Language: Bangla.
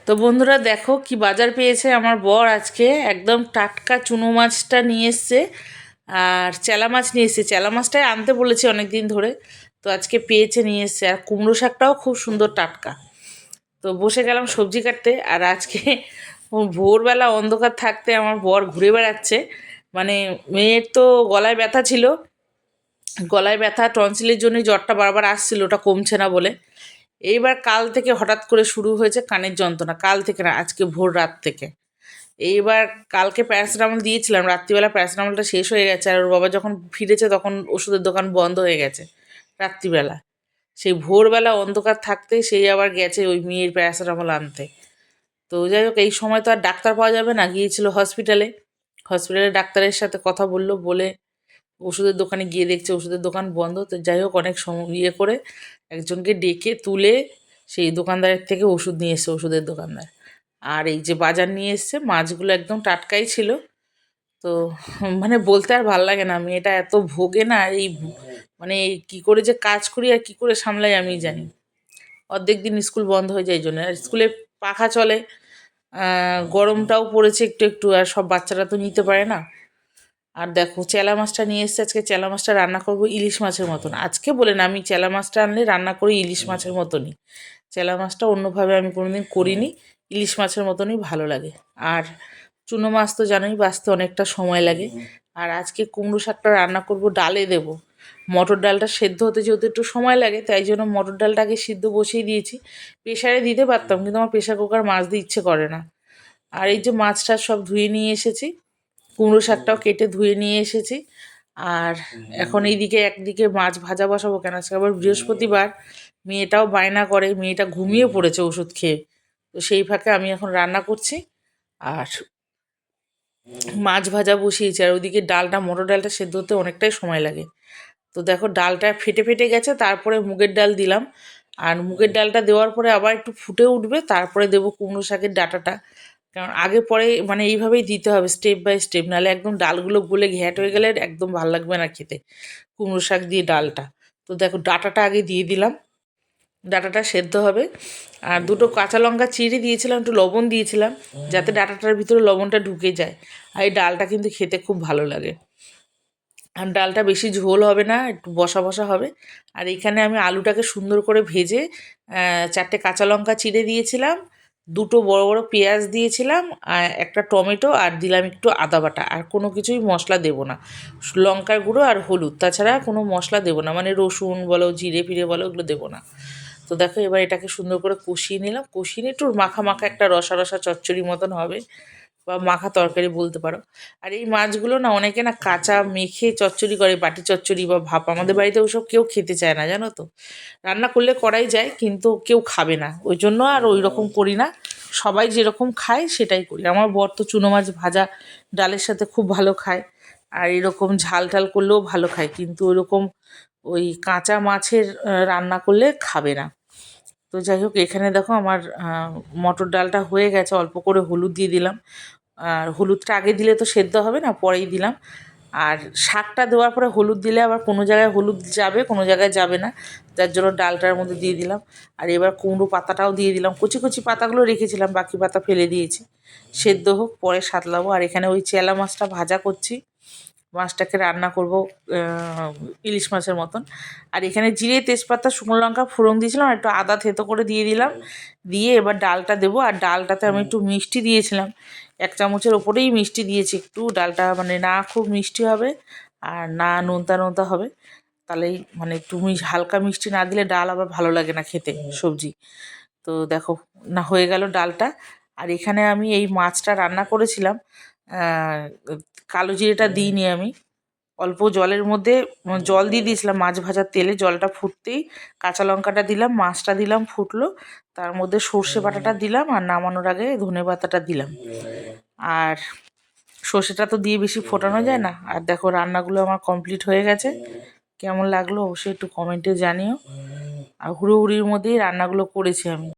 তো বন্ধুরা দেখো কি বাজার পেয়েছে আমার বর আজকে। একদম টাটকা চুনো মাছটা নিয়ে এসছে আর চেলা মাছ নিয়ে এসছে। চেলা মাছটাই আনতে বলেছি অনেক দিন ধরে, তো আজকে পেয়েছে নিয়ে এসছে। আর কুমড়ো শাকটাও খুব সুন্দর টাটকা। তো বসে গেলাম সবজি কাটতে। আর আজকে ভোরবেলা অন্ধকার থাকতে আমার বর ঘুরে বেড়াচ্ছে। মানে মেয়ের তো গলায় ব্যথা ছিল, গলায় ব্যথা টনসিলের জন্য জ্বরটা বারবার আসছিল, ওটা কমছে না বলে। এইবার কাল থেকে হঠাৎ করে শুরু হয়েছে কানের যন্ত্রণা, কাল থেকে না, আজকে ভোর রাত থেকে। এইবার কালকে প্যারাসিটামল দিয়েছিলাম, রাত্রিবেলা প্যারাসিটামলটা শেষ হয়ে গেছে। আর ওর বাবা যখন ফিরেছে তখন ওষুধের দোকান বন্ধ হয়ে গেছে রাত্রিবেলা। সেই ভোরবেলা অন্ধকার থাকতে সেই আবার গেছে ওই মেয়ের প্যারাসিটামল আনতে। তো যাই হোক, এই সময় তো আর ডাক্তার পাওয়া যাবে না, গিয়েছিল হসপিটালে। হসপিটালে ডাক্তারের সাথে কথা বললো, বলে ওষুধের দোকানে গিয়ে দেখছে ওষুধের দোকান বন্ধ। তো যাই হোক, অনেক সময় ইয়ে করে একজনকে ডেকে তুলে সেই দোকানদারের থেকে ওষুধ নিয়ে এসছে, ওষুধের দোকানদার। আর এই যে বাজার নিয়ে এসছে, মাছগুলো একদম টাটকাই ছিল। তো মানে বলতে আর ভাল লাগে না, মেয়েটা এত ভোগে না এই, মানে কি করে যে কাজ করি আর কি করে সামলাই আমি জানি। অর্ধেক দিন স্কুল বন্ধ হয়ে যায় এই জন্য। আর স্কুলে পাখা চলে, গরমটাও পড়েছে একটু একটু, আর সব বাচ্চারা তো নিতে পারে না। আর দেখো চেলা মাছটা নিয়ে এসেছে, আজকে চেলা মাছটা রান্না করব ইলিশ মাছের মতন। আজকে বলে না, আমি চেলা মাছটা আনলে রান্না করি ইলিশ মাছের মতনই। চেলা মাছটা অন্যভাবে আমি কোনোদিন করিনি, ইলিশ মাছের মতনই ভালো লাগে। আর চুনো মাছ তো জানোই বাছতে অনেকটা সময় লাগে। আর আজকে কুমড়ো শাকটা রান্না করব, ডালে দেব। মটর ডালটা সেদ্ধ হতে যেহেতু একটু সময় লাগে, তাই জন্য মটর ডালটাকে সিদ্ধ বসিয়ে দিয়েছি। প্রেশারে দিতে পারতাম, কিন্তু আমার প্রেশার কুকার মাছ দিয়ে ইচ্ছে করে না। আর এই যে মাছটা সব ধুয়ে নিয়ে এসেছি, কুমড়ো শাকটাও কেটে ধুয়ে নিয়ে এসেছি। আর এখন এইদিকে একদিকে মাছ ভাজা বসাবো, কেন আজকে আবার বৃহস্পতিবার। মেয়েটাও বায়না করে, মেয়েটা ঘুমিয়ে পড়েছে ওষুধ খেয়ে। তো সেই ফাঁকে আমি এখন রান্না করছি আর মাছ ভাজা বসিয়েছি। আর ওইদিকে ডালটা, মটর ডালটা সেদ্ধ হতে অনেকটাই সময় লাগে। তো দেখো ডালটা ফেটে ফেটে গেছে, তারপরে মুগের ডাল দিলাম। আর মুগের ডালটা দেওয়ার পরে আবার একটু ফুটে উঠবে, তারপরে দেবো কুমড়ো শাকের ডাঁটাটা। কারণ আগে পরে মানে এইভাবেই দিতে হবে, স্টেপ বাই স্টেপ, নাহলে একদম ডালগুলো গলে ঘ্যাট হয়ে গেলে একদম ভাল লাগবে না খেতে কুমড়ো শাক দিয়ে ডালটা। তো দেখো ডাঁটাটা আগে দিয়ে দিলাম, ডাঁটাটা সেদ্ধ হবে। আর দুটো কাঁচা লঙ্কা চিড়ে দিয়েছিলাম, একটু লবণ দিয়েছিলাম যাতে ডাঁটাটার ভিতরে লবণটা ঢুকে যায়। আর এই ডালটা কিন্তু খেতে খুব ভালো লাগে। আর ডালটা বেশি ঝোল হবে না, একটু বসা বসা হবে। আর এখানে আমি আলুটাকে সুন্দর করে ভেজে চারটে কাঁচা লঙ্কা চিড়ে দিয়েছিলাম, দুটো বড় বড় পেঁয়াজ দিয়েছিলাম, আর একটা টমেটো, আর দিলাম একটু আদা বাটা। আর কোনো কিছুই মশলা দেবো না, লঙ্কার গুঁড়ো আর হলুদ, তাছাড়া কোনো মশলা দেবো না, মানে রসুন বলো জিরে ফিরে বলো ওগুলো দেবো না। তো দেখো এবার এটাকে সুন্দর করে কষিয়ে নিলাম, কষিয়ে নিয়ে একটু মাখা মাখা একটা রসা রসা চচ্চড়ি মতন হবে, বা মাখা তরকারি বলতে পারো। আর এই মাছগুলো না অনেকে না কাঁচা মেখে চচ্চড়ি করে, বাটি চচ্চড়ি বা ভাপ। আমাদের বাড়িতে ওসব কেউ খেতে চায় না জানো তো। রান্না করলে করাই যায়, কিন্তু কেউ খাবে না, ওই জন্য আর ওই রকম করি না। সবাই যেরকম খায় সেটাই করি। আমার বর তো চুনো মাছ ভাজা ডালের সাথে খুব ভালো খায়, আর এরকম ঝাল ঝাল করলেও ভালো খায়, কিন্তু ওইরকম ওই কাঁচা মাছের রান্না করলে খাবে না। তো যাই হোক, এখানে দেখো আমার মটর ডালটা হয়ে গেছে, অল্প করে হলুদ দিয়ে দিলাম। আর হলুদটা আগে দিলে তো সেদ্ধ হবে না, পরেই দিলাম। আর শাকটা দেওয়ার পরে হলুদ দিলে আবার কোনো জায়গায় হলুদ যাবে, কোনো জায়গায় যাবে না, যার জন্য ডালটার মধ্যে দিয়ে দিলাম। আর এবার কুমড়ো পাতাটাও দিয়ে দিলাম, কুচি কুচি পাতাগুলো রেখেছিলাম, বাকি পাতা ফেলে দিয়েছি। সেদ্ধ হোক, পরে সাতলাবো। আর এখানে ওই চেলা মাছটা ভাজা করছি, মাছটাকে রান্না করব ইলিশ মাছের মতন। আর এখানে জিরে তেজপাতা শুকনো লঙ্কা ফোড়ন দিয়েছিলাম, আর একটু আদা থেতো করে দিয়ে দিলাম। দিয়ে এবার ডালটা দেবো। আর ডালটাতে আমি একটু মিষ্টি দিয়েছিলাম, 1 চামচের ওপরেই মিষ্টি দিয়েছি একটু। ডালটা মানে না খুব মিষ্টি হবে আর না নোনতা নোনতা হবে, তাহলেই মানে একটু হালকা মিষ্টি না দিলে ডাল আবার ভালো লাগে না খেতে সবজি। তো দেখো না হয়ে গেল ডালটা। আর এখানে আমি এই মাছটা রান্না করেছিলাম, আহ, কালো জিরেটা দিইনি আমি, অল্প জলের মধ্যে জল দিয়ে দিয়েছিলাম মাছ ভাজার তেলে। জলটা ফুটতেই কাঁচা লঙ্কাটা দিলাম, মাছটা দিলাম, ফুটলো, তার মধ্যে সর্ষে বাটাটা দিলাম, আর নামানোর আগে ধনে পাতাটা দিলাম। আর সর্ষেটা তো দিয়ে বেশি ফোটানো যায় না। আর দেখো রান্নাগুলো আমার কমপ্লিট হয়ে গেছে, কেমন লাগলো অবশ্যই একটু কমেন্টে জানিও। আর হুড়োহুড়ির মধ্যেই রান্নাগুলো করেছি আমি।